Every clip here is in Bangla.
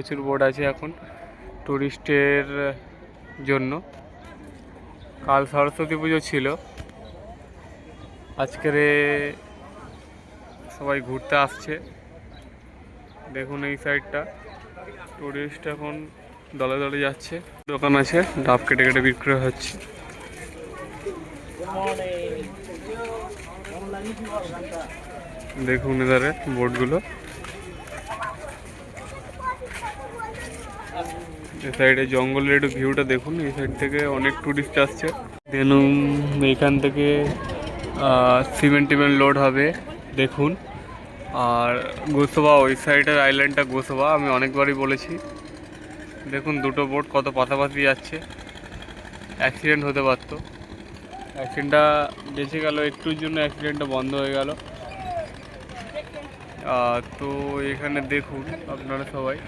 প্রচুর বোট আছে এখন টুরিস্টের জন্য। কাল সরস্বতী পুজো ছিল, আজকের সবাই ঘুরতে আসছে। দেখুন এই সাইডটা টুরিস্ট এখন দলে দলে যাচ্ছে। দোকান আছে, ডাব কেটে কেটে বিক্রি হচ্ছে। দেখুন এধারে বোটগুলো, এই সাইডে জঙ্গলের একটু ভিউটা দেখুন। এই সাইড থেকে অনেক টুরিস্ট আসছে। দেনুম এইখান থেকে সিমেন্ট টিমেন্ট লোড হবে দেখুন। আর গোসবা ওই সাইডের আইল্যান্ডটা গোসবা, আমি অনেকবারই বলেছি। দেখুন দুটো বোট কত পাশাপাশি যাচ্ছে, অ্যাক্সিডেন্ট হতে পারতো। অ্যাক্সিডেন্টটা বেঁচে গেল, একটুর জন্য অ্যাক্সিডেন্টটা বন্ধ হয়ে গেল। তো এখানে দেখুন আপনারা সবাই,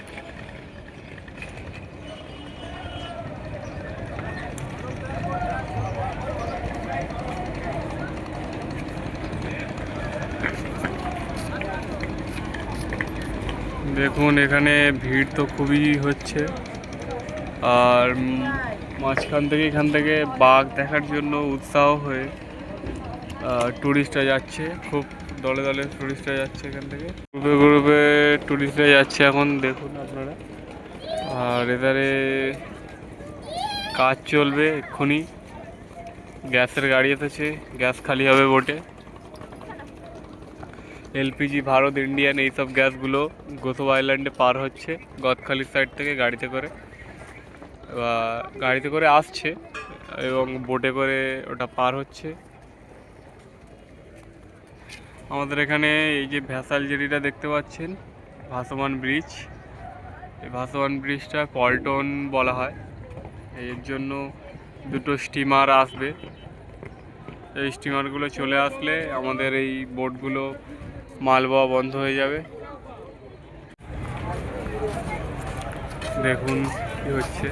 দেখুন এখানে ভিড় তো খুবই হচ্ছে। আর মাঝখান থেকে এখান থেকে বাঘ দেখার জন্য উৎসাহ হয়ে টুরিস্টরা যাচ্ছে, খুব দলে দলে টুরিস্টরা যাচ্ছে এখান থেকে, গ্রুপে গ্রুপে টুরিস্টরা যাচ্ছে এখন দেখুন আপনারা। আর এধারে কাজ চলবে এক্ষুনি, গ্যাসের গাড়ি এসেছে, গ্যাস খালি হবে বোটে। এলপিজি, ভারত, ইন্ডিয়ান এইসব গ্যাসগুলো গোসবা আইল্যান্ডে পার হচ্ছে গদখালির সাইড থেকে গাড়িতে করে, গাড়িতে করে আসছে এবং বোটে করে ওটা পার হচ্ছে। আমাদের এখানে এই যে ভ্যাসাল জেটিটা দেখতে পাচ্ছেন, ভাসমান ব্রিজ, এই ভাসমান ব্রিজটা পল্টন বলা হয়। এর জন্য দুটো স্টিমার আসবে, এই স্টিমারগুলো চলে আসলে আমাদের এই বোটগুলো মাল বওয়া বন্ধ হয়ে যাবে। দেখুন কি হচ্ছে।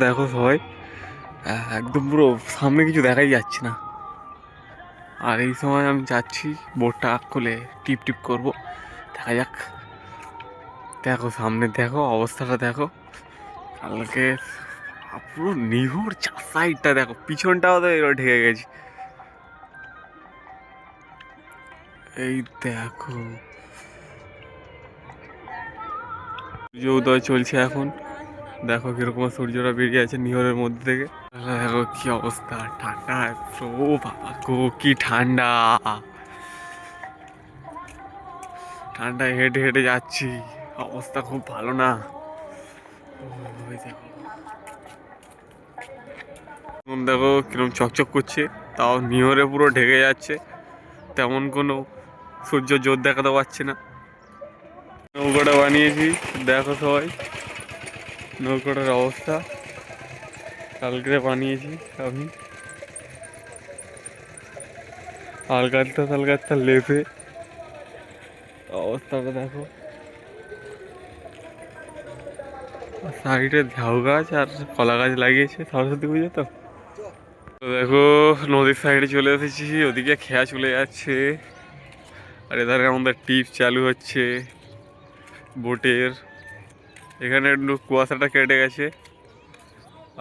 দেখো সবাই, একদম পুরো সামনে কিছু দেখাই যাচ্ছে না। আর এই সময় আমি যাচ্ছি বোটটা খুলে টিপ টিপ করবো, দেখা যাক। দেখো সামনে দেখো অবস্থাটা দেখো, কালকে পুরো নিহুর চার সাইডটা দেখো, পিছনটাও তো এবার ঢেকে গেছে। এই দেখো সূর্য উদয় চলছে এখন, দেখো কিরকম সূর্যটা বেরিয়ে আছে নিহরের মধ্যে থেকে। দেখো কি অবস্থা, ঠান্ডা, ও বাবা গো কি ঠান্ডা, ঠান্ডায় হেঁটে হেঁটে যাচ্ছি, অবস্থা খুব ভালো না। দেখো কিরকম চকচক করছে, তাও নিহরে পুরো ঢেকে যাচ্ছে, তেমন কোনো সূর্য জোর দেখাতে পারছে না। নৌকাটা বানিয়েছি দেখো সবাই, নৌকাটার অবস্থা কালকে বানিয়েছি আমি, আলগাত্তা লেপে অবস্থাটা দেখো। সাইডে ঝাউ গাছ আর কলা গাছ লাগিয়েছে সরস্বতী পুজো তো। দেখো নদীর সাইডে চলে এসেছি, ওদিকে খেয়া চলে যাচ্ছে, আর এধারে আমাদের টিপ চালু হচ্ছে বোটের। এখানে একটু কুয়াশাটা কেটে গেছে,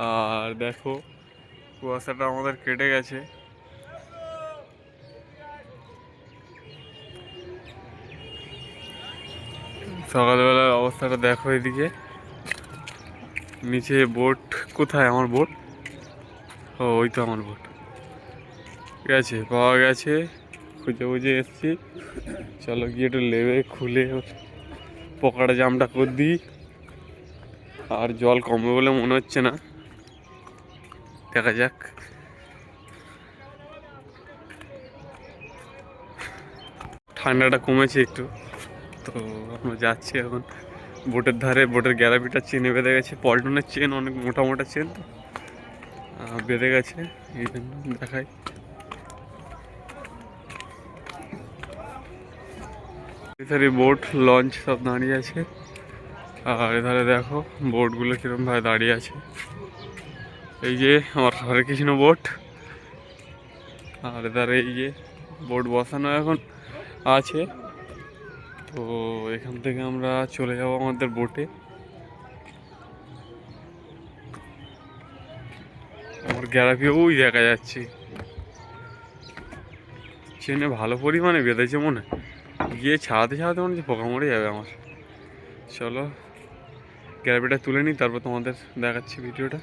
আর দেখো কুয়াশাটা আমাদের কেটে গেছে। সকালবেলার অবস্থাটা দেখো, এদিকে নিচে বোট, কোথায় আমার বোট, ও ওই তো আমার বোট গেছে, পাওয়া গেছে, খুঁজে খুঁজে এসছি। চলো গিয়ে একটু লেবে খুলে পকোড়া জামটা করে দিই, আর জল কমবে বলে মনে হচ্ছে না, দেখা যাক। ঠান্ডাটা কমেছে একটু, তো আমরা যাচ্ছি এখন বোটের ধারে। বোটের গ্যালাপিটা চেনে বেঁধে গেছে, পল্টনের চেন অনেক মোটা মোটা চেন, তো বেঁধে গেছে, এই জন্য দেখাই। এধারে বোট লঞ্চ সব দাঁড়িয়ে আছে, আর এধারে দেখো বোটগুলো কিরকম ভাবে দাঁড়িয়ে আছে। এই যে আমার হরে কৃষ্ণ বোট, আর এধারে এই যে বোট বসানো এখন আছে। তো এখান থেকে আমরা চলে যাব আমাদের বোটে। আমার গ্যালাপি ওই দেখা যাচ্ছে, চেনে ভালো পরিমাণে বেঁধেছে মনে হয়। গিয়ে ছাড়াতে ছাড়াতে মনে হচ্ছে পোকা মরে যাবে আমার। চলো গ্যালাপিটা তুলে নিই, তারপর তোমাদের দেখাচ্ছি ভিডিওটা।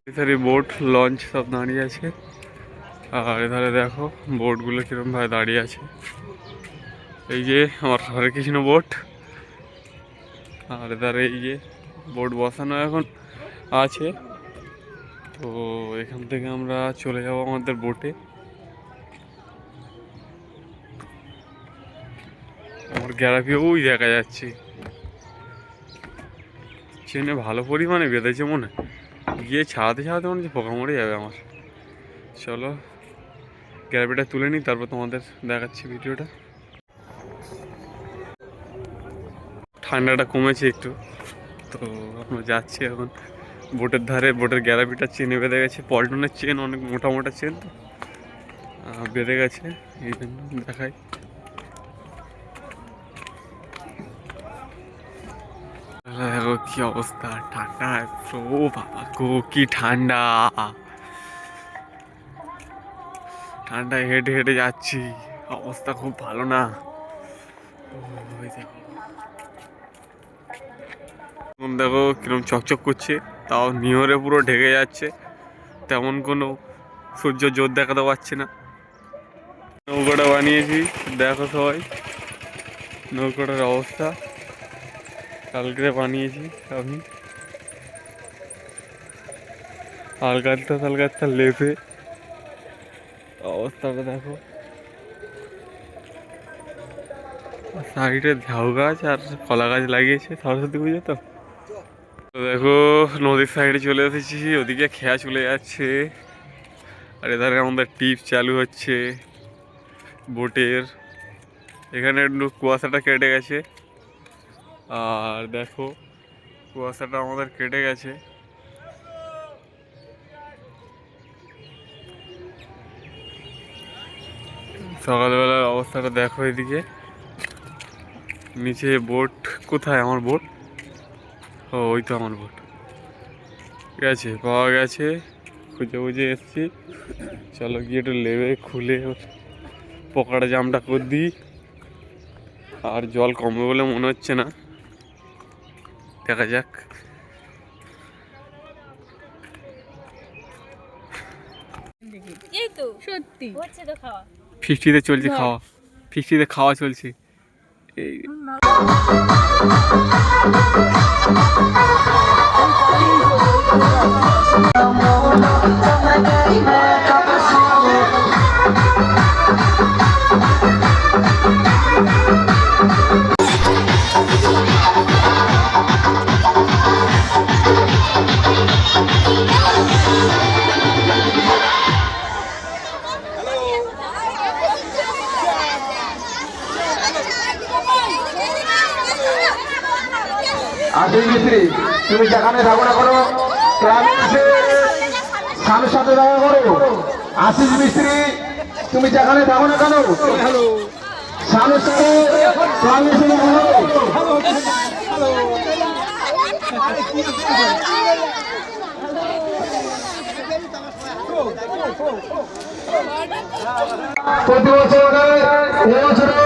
এধারে বোট লঞ্চ সব দাঁড়িয়ে আছে, আর এধারে দেখো বোটগুলো কিরকম ভাবে দাঁড়িয়ে আছে। এই যে আমার হরে কৃষ্ণ বোট, আর এধারে এই যে বোট বসানো এখন আছে। তো এখান থেকে আমরা চলে যাব আমাদের বোটে। আমার গ্যালাপি ওই দেখা যাচ্ছে, চেনে ভালো পরিমাণে বেঁধেছে মনে হয়। গিয়ে ছাড়াতে ছাড়াতে মনে হচ্ছে পোকা মরে যাবে আমার। চলো গ্যালাপিটা তুলে নিই, তারপর তোমাদের দেখাচ্ছি ভিডিওটা। ঠান্ডাটা কমেছে একটু, তো আমরা যাচ্ছি এখন বোটের ধারে। বোটের গ্যালাপিটা চেনে বেঁধে গেছে, পল্টনের চেন অনেক মোটা মোটা চেন, তো বেঁধে গেছে, এই জন্য দেখাই। দেখো কি অবস্থা, ঠান্ডা ও বাবা গো, কি ঠান্ডা। ঠান্ডায় হেঁটে হেঁটে যাচ্ছি, অবস্থা খুব ভালো না। ওই দেখো, দেখো কিরকম চকচক করছে, তাও নিহরে পুরো ঢেকে যাচ্ছে, তেমন কোনো সূর্য জোর দেখাতে পারছে না। নৌকাটা বানিয়েছি, দেখো সবাই নৌকাটার অবস্থা, কালকে বানিয়েছি আমি। আলগাত্তা তালগাত্তা লেপে অবস্থাটা দেখো। সাইডে ঝাউ গাছ আর কলা গাছ লাগিয়েছে, সরস্বতী পুজো তো। দেখো নদীর সাইডে চলে এসেছি, ওদিকে খেয়া চলে যাচ্ছে, আর এধারে আমাদের টিপ চালু হচ্ছে বোটের। এখানে একটু কুয়াশাটা কেটে গেছে, আর দেখো কুয়াশাটা আমাদের কেটে গেছে। সকালবেলার অবস্থাটা দেখো, এদিকে নিচে বোট কোথায়, আমার বোট, ও ওই তো আমার বোট গেছে, পাওয়া গেছে, খুঁজে খুঁজে এসছি। চলো গিয়ে একটু লেবে খুলে পকোড়া জামটা করে দিই। আর জল কমবে বলে মনে হচ্ছে না, দেখা যাক। এই তো সত্যি হচ্ছে তো খাওয়া, ফিস্টিতে চলছে খাওয়া, ফিস্টিতে খাওয়া চলছে এই। আশিস মিস্ত্রি, তুমি যেখানে থাকো না করো, ক্লাবে এসে স্বামীর সাথে দেখা করো। আশিস মিস্ত্রি, তুমি যেখানে থাকো না কেন, স্বামীর সাথে ক্লাবে এসে দেখা করো। প্রতি বছর এবছরে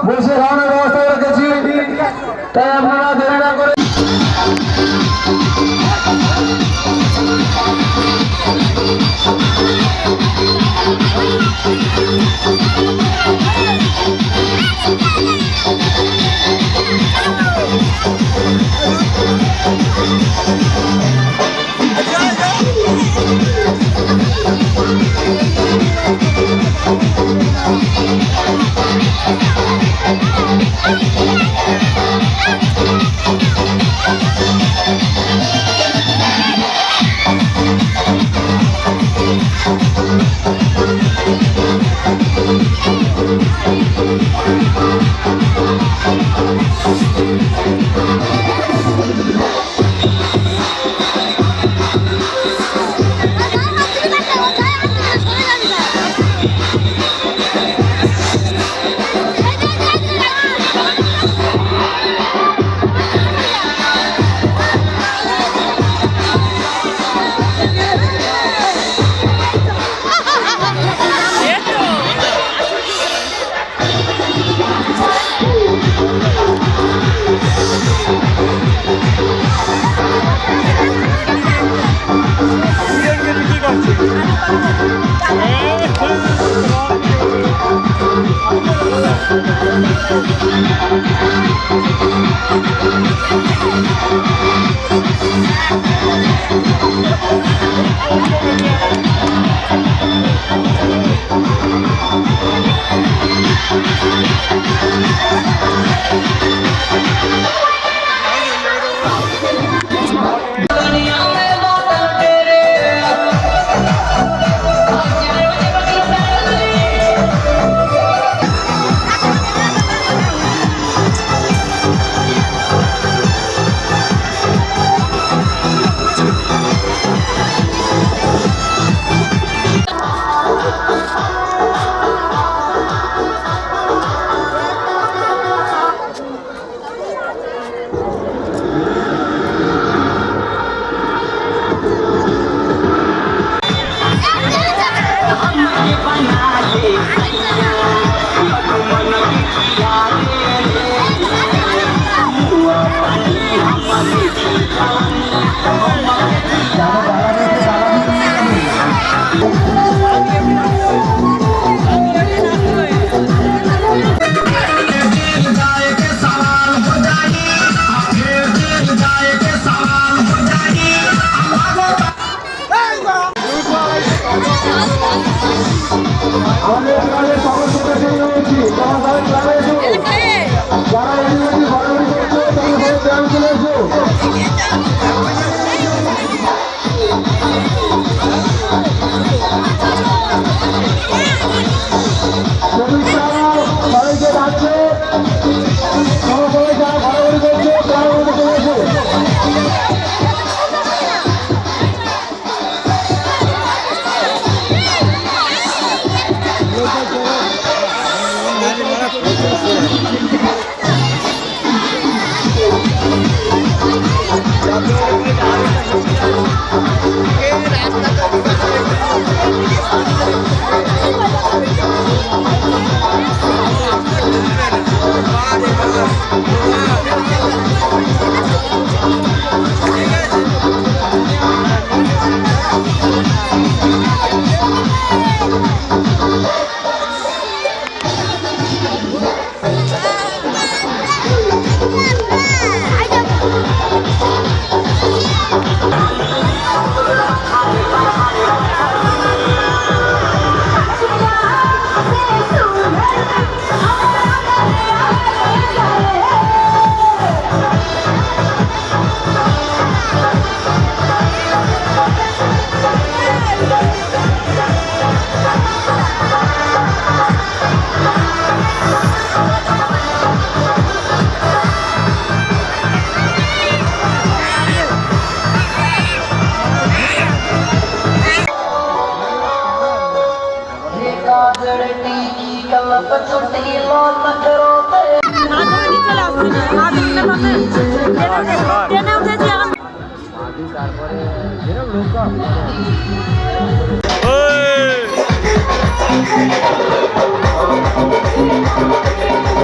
বসে খাওয়ানোর ব্যবস্থা রেখেছি, তাই আপনারা দেরি না করে। আমাদের ক্লাবের সকল সদস্যদের বলছি তোমার তাদের ক্লাবে এসো যারা এদিকে ঘোরাঘুরি করছো তাদের ঘরে ব্যায়াম চলে এসো সবাইকে ডাকছে সবাই যারা ঘোরাঘুরি করছে ক্লাবের মধ্যে চলে এসো